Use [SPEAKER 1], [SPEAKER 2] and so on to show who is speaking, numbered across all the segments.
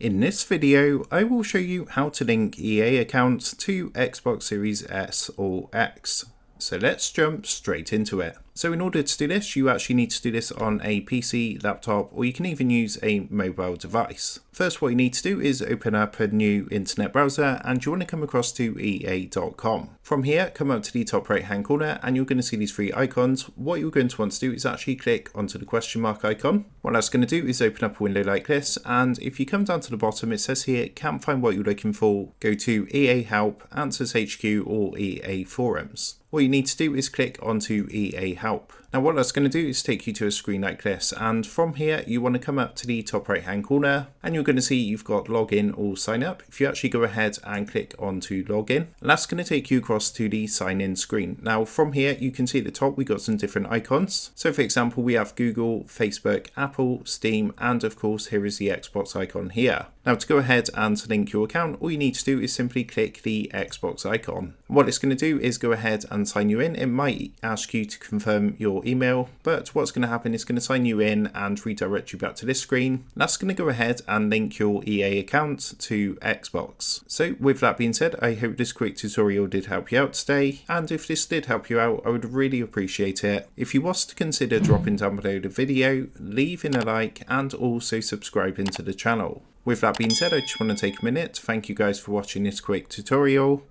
[SPEAKER 1] In this video, I will show you how to link EA accounts to Xbox Series S or X. So let's jump straight into it. So in order to do this, you actually need to do this on a PC, laptop, or you can even use a mobile device. First, what you need to do is open up a new internet browser and you want to come across to ea.com. From here, come up to the top right hand corner and you're going to see these three icons. What you're going to want to do is actually click onto the question mark icon. What that's going to do is open up a window like this, and if you come down to the bottom, it says here, can't find what you're looking for, go to EA Help, Answers HQ, or EA Forums. What you need to do is click onto EA Help. Now what that's going to do is take you to a screen like this, and from here you want to come up to the top right hand corner and you're going to see you've got login or sign up. If you actually go ahead and click onto login, that's going to take you across to the sign in screen. Now from here you can see at the top we got some different icons. So for example, we have Google, Facebook, Apple, Steam, and of course here is the Xbox icon here. Now to go ahead and link your account, all you need to do is simply click the Xbox icon. What it's going to do is go ahead and sign you in. It might ask you to confirm your email, but what's going to happen is going to sign you in and redirect you back to this screen. That's going to go ahead and link your EA account to Xbox. So with that being said, I hope this quick tutorial did help you out today, and if this did help you out, I would really appreciate it if you was to consider dropping down below the video, leaving a like, and also subscribing to the channel. With that being said, I just want to take a minute to thank you guys for watching this quick tutorial,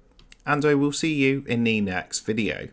[SPEAKER 1] and I will see you in the next video.